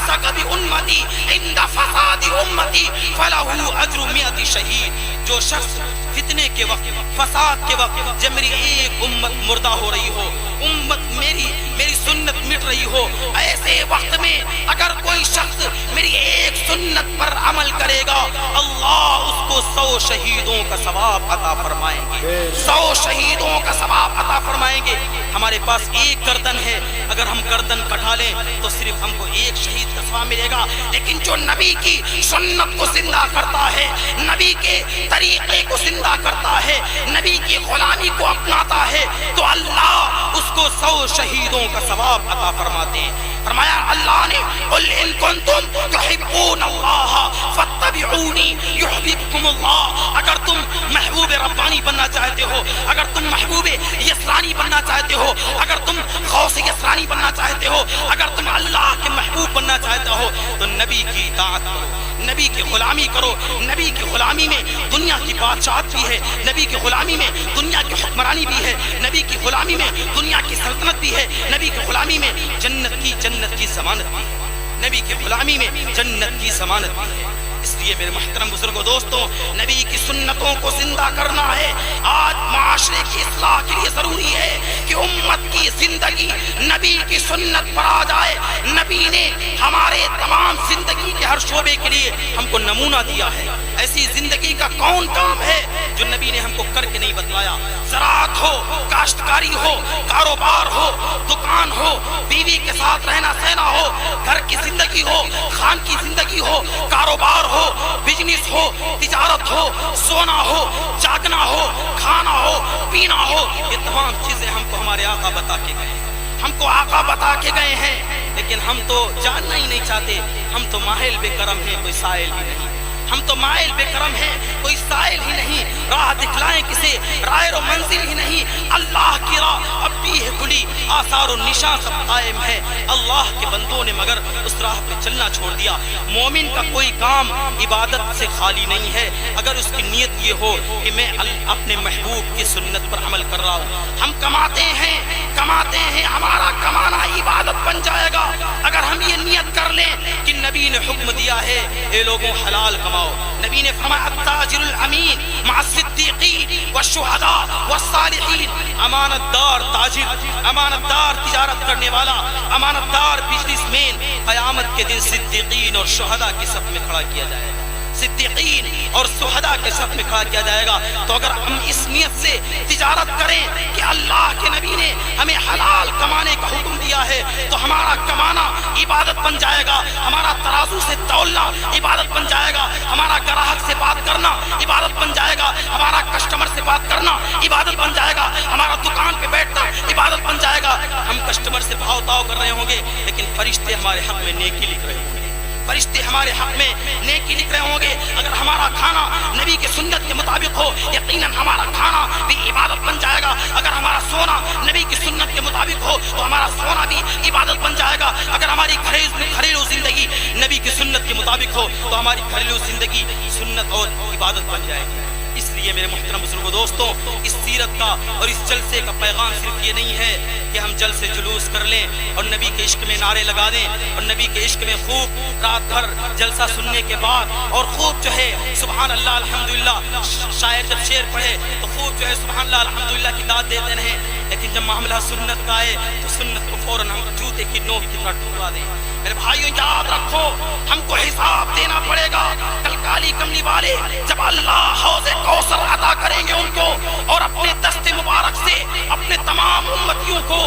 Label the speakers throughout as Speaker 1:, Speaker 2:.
Speaker 1: तमस्सक बिउम्मती इंद फसाद उम्मती फलहु अज्रु 100 शहीद। जो शख्स फितने के वक्त, फसाद के वक्त, जब मेरी एक उम्मत मुर्दा हो रही हो, उम्मत मेरी सुन्नत मिट रही हो, ऐसे वक्त में अगर कोई शख्स मेरी एक सुन्नत पर अमल करेगा, अल्लाह उसको 100 शहीदों का सवाब अता फरमाएंगे, 100 शहीदों का सवाब अता फरमाएंगे। हमारे पास एक गर्दन है, अगर हम गर्दन कटा लें तो सिर्फ हमको एक शहीद का सवाब मिलेगा। लेकिन जो नबी की सुन्नत को जिंदा करता है, नबी के तरीके को जिंदा करता है, नबी की गुलामी को अपनाता है, तो अल्लाह उसको 100 शहीदों का सवाब अता फरमाते हैं। फरमाया अल्लाह ने, कुल इन कुंतुम तुहिब्बूनल्लाह फत्तबिऊनी युहिब्बुकुमुल्लाह। अगर तुम महबूब रब्बानी बनना चाहते हो, अगर तुम महबूब यसरानी बनना चाहते हो, अगर तुम गौस यसरानी बनना चाहते हो, अगर तुम अल्लाह के महबूब बनना चाहते हो, तो नबी की इताअत करो, नबी की गुलामी करो। नबी की गुलामी में दुनिया की बादशाहत भी है, नबी की गुलामी में दुनिया की हुक्मरानी भी है, नबी की गुलामी में दुनिया की सल्तनत भी है, नबी की गुलामी में जन्नत की जमानत भी है, नबी की गुलामी में जन्नत की जमानत भी है। इसलिए मेरे मुहतरम बुजुर्गों, दोस्तों, नबी की सुन्नतों को जिंदा करना है। आज माशरे की इस्लाह के लिए जरूरी है कि उम्मत की जिंदगी नबी की सुन्नत पर आ जाए। नबी ने हमारे तमाम जिंदगी के हर शोबे के लिए हमको नमूना दिया है। ऐसी जिंदगी का कौन काम है जो नबी ने हमको करके नहीं बतलाया? ज़राअत हो, काश्तकारी हो, कारोबार हो, दुकान हो, बीवी के साथ रहना सहना हो, घर की जिंदगी हो, खान की जिंदगी हो, कारोबार हो, बिजनेस हो, तिजारत हो, सोना हो, जागना हो, खाना हो, पीना हो, ये तमाम चीजें हमको हमारे आका बता के गए, हमको आका बता के गए हैं। लेकिन हम तो जानना ही नहीं चाहते। हम तो माहिल बेकरम हैं, कोई साइल ही नहीं। हम तो माइल बेकरम हैं, कोई साइल ही नहीं। राह दिखलाएं किसे, राह रो मंजिल ही नहीं। अल्लाह की राह अब भी है खुली, आसार और निशान सब कायम है। अल्लाह के बंदों ने मगर उस राह पे चलना छोड़ दिया। मोमिन का कोई काम इबादत से खाली नहीं है, अगर उसकी नीयत ये हो कि मैं अपने महबूब की सुन्नत पर अमल कर रहा हूँ। हम कमाते हैं, हमारा कमाना इबादत बन जाएगा अगर हम ये नियत कर लें कि नबी ने हुक्म दिया है, ये लोगों हलाल कमाओ। नबी ने फरमाया ताजिरुल अमीन मअ सिद्दीकीन वशुहदा वस्सालिहीन। अमानतदार ताजिर, अमानतदार तिजारत करने वाला, अमानतदार बिजनेसमैन क़यामत के दिन सिद्दीकीन और शुहदा की सफ में खड़ा किया जाएगा। सिद्दीकीन और शुहदा के सफ में खड़ा किया जाएगा। तो अगर हम इस नियत से तिजारत करें कि अल्लाह के नबी ने हमें हलाल कमाने का हुक्म दिया है, तो हमारा कमाना इबादत बन जाएगा, हमारा तराजू से तौलना इबादत बन जाएगा, हमारा ग्राहक से बात करना इबादत बन जाएगा, हमारा कस्टमर से बात करना इबादत बन जाएगा, हमारा दुकान पे बैठना इबादत बन जाएगा। हम कस्टमर से भाव ताव कर रहे होंगे, लेकिन फरिश्ते हमारे हक में नेकी लिख रहे होंगे, फरिश्ते हमारे हक में नेकी लिख रहे होंगे। अगर हमारा खाना नबी की सुन्नत के मुताबिक हो, यकीनन हमारा खाना भी इबादत बन जाएगा। अगर हमारा सोना नबी की सुन्नत के मुताबिक हो, तो हमारा सोना भी इबादत बन जाएगा। अगर हमारी घरेलू जिंदगी नबी की सुन्नत के मुताबिक हो, तो हमारी घरेलू जिंदगी सुन्नत और इबादत बन जाएगी। इसलिए मेरे मुहतरम बुजुर्गों, दोस्तों, इस सीरत का और इस जलसे का पैगाम सिर्फ ये नहीं है कि हम जलसे जुलूस कर लें और नबी के इश्क में नारे लगा दें और नबी के इश्क में खूब रात भर जलसा सुनने के बाद और खूब जो है सुबहान अल्लाह अल्हम्दुलिल्लाह, शायर जब शेर पढ़े तो खूब जो है सुबहान अल्लाह अल्हम्दुलिल्लाह की दाद देते रहें। लेकिन जब मामला सुन्नत का आए तो सुन्नत को फौरन हम जूते की नोक की तरह टुकरा दें। मेरे भाइयों, याद रखो, हमको हिसाब देना पड़ेगा कल काली कमली वाले जब अल्लाह हौज़े कौसर अता करेंगे उनको और अपने दस्ते मुबारक से अपने तमाम उम्मतियों को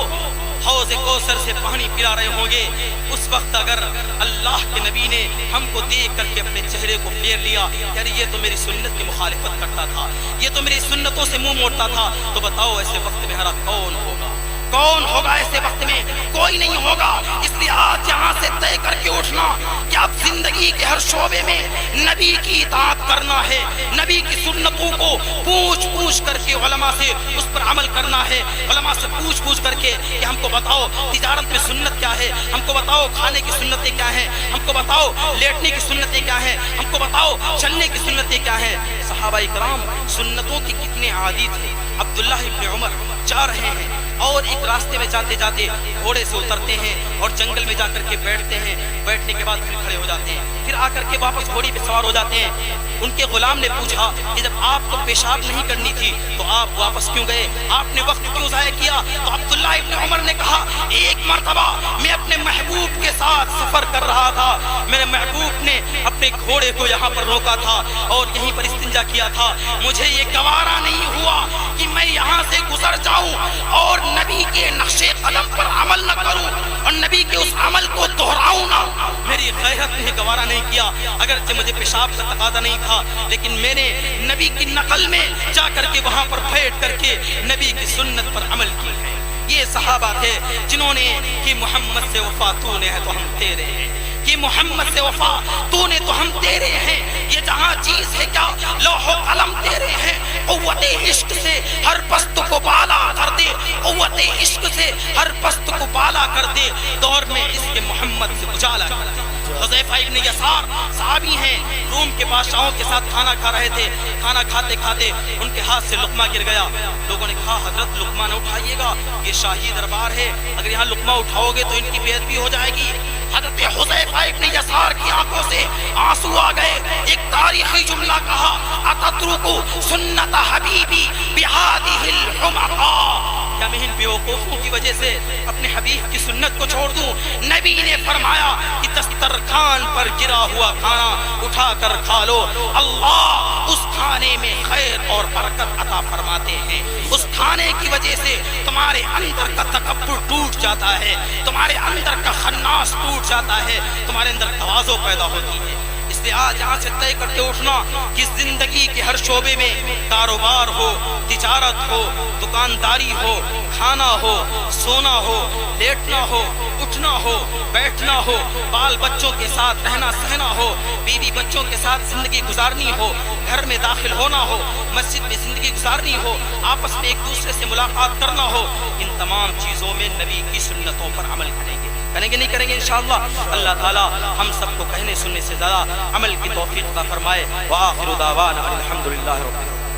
Speaker 1: हौज़े कौसर से पानी पिला रहे होंगे। उस वक्त अगर अल्लाह के नबी ने हमको देख करके अपने चेहरे को फेर लिया, यार ये तो मेरी सुन्नत की मुखालिफत करता था, ये तो मेरी सुन्नतों से मुंह मोड़ता था, तो बताओ ऐसे वक्त में हमारा कौन होगा? कौन होगा ऐसे वक्त में? कोई नहीं होगा। इसलिए आज यहाँ से तय करके उठना कि अब जिंदगी के हर शोबे में नबी की इताअत करना है, नबी की सुन्नतों को पूछ पूछ करके उलमा से उस पर अमल करना है। उलमा से पूछ पूछ करके कि हमको बताओ तिजारत में सुन्नत क्या है, हमको बताओ खाने की सुन्नतें क्या हैं, हमको बताओ लेटने की सुन्नतें क्या हैं, हमको बताओ चलने की सुन्नतें क्या हैं। सहाबा इकराम सुन्नतों के कितने आदी थे। अब्दुल्लाह इब्न उमर जा रहे हैं, اور ایک راستے میں جاتے جاتے گھوڑے سے اترتے ہیں اور جنگل میں جا کر کے بیٹھتے ہیں، بیٹھنے کے بعد پھر کھڑے ہو جاتے ہیں، پھر آ کر کے واپس گھوڑی پہ سوار ہو جاتے ہیں۔ ان کے غلام نے پوچھا کہ جب آپ کو پیشاب نہیں کرنی تھی تو آپ واپس کیوں گئے، آپ نے وقت کیوں ضائع کیا؟ تو عبداللہ ابن عمر نے کہا ایک مرتبہ میں اپنے محبوب کے ساتھ سفر کر رہا تھا، میرے محبوب نے اپنے گھوڑے کو یہاں پر روکا تھا اور یہیں پر استنجا کیا تھا، مجھے یہ گوارا نہیں ہوا کہ میں یہاں سے گزر جاؤں اور نبی کے نقش قدم پر عمل نہ کروں اور نبی کے اس عمل کو دہراؤں نہ۔ میری غیرت نے گوارا نہیں کیا، اگرچہ مجھے پیشاب کا تقاضا نہیں تھا، لیکن میں نے نبی کی نقل میں جا کر کے وہاں پر بیٹھ کر کے نبی کی سنت پر عمل کی ہے۔ یہ صحابہ تھے جنہوں نے کہ محمد سے وفا تو نے ہے تو ہم تیرے ہیں، کہ محمد سے وفا تو نے تو ہم تیرے ہیں، یہ جہاں چیز ہے کیا لوح و قلم تیرے ہیں، قوت عشق سے ہر پست کو بالا کر دے، قوت عشق سے ہر پست کو بالا کر دے، دور میں اس کے محمد سے اجالا کر دے۔ حذیفہ ابن یسار صحابی ہیں، روم کے بادشاہوں کے ساتھ کھانا کھا رہے تھے، کھانا کھاتے کھاتے ان کے ہاتھ سے لقمہ گر گیا، لوگوں نے کہا حضرت لقمہ نہ اٹھائیے گا، یہ شاہی دربار ہے، اگر یہاں لقمہ اٹھاؤ گے تو ان کی بے ادبی ہو جائے گی۔ حضرت حذیفہ ابن یسار کی آنکھوں سے آنسو آ گئے، ایک تاریخی جملہ کہا اتترکو سنت حبیبی بہذہ الحمقاء، کیا میں ان بیوقوفوں کی وجہ سے اپنے حبیب کی سنت کو چھوڑ دوں؟ نبی نے فرمایا کہ دسترخوان پر گرا ہوا کھانا اٹھا کر کھا لو، اللہ اس کھانے میں خیر اور برکت عطا فرماتے ہیں، اس کھانے کی وجہ سے تمہارے اندر کا تکبر ٹوٹ جاتا ہے، تمہارے اندر کا خناس ٹوٹ جاتا ہے، تمہارے اندر تواضع پیدا ہوتی ہے۔ اس لیے آج یہاں سے طے کرتے اٹھنا کہ زندگی کے ہر شعبے میں کاروبار ہو، تجارت ہو، دکانداری ہو، کھانا ہو، سونا ہو، لیٹنا ہو، اٹھنا ہو، بیٹھنا ہو، بال بچوں کے ساتھ رہنا سہنا ہو، بیوی بچوں کے ساتھ زندگی گزارنی ہو، گھر میں داخل ہونا ہو، مسجد میں زندگی گزارنی ہو، آپس میں ایک دوسرے سے ملاقات کرنا ہو، ان تمام چیزوں میں نبی کی سنتوں پر عمل کریں گے نہیں کریں گے انشاءاللہ۔ اللہ تعالی ہم سب کو کہنے سننے سے زیادہ عمل کی توفیق عطا فرمائے۔ وآخر دعوانا الحمدللہ رب العالمین۔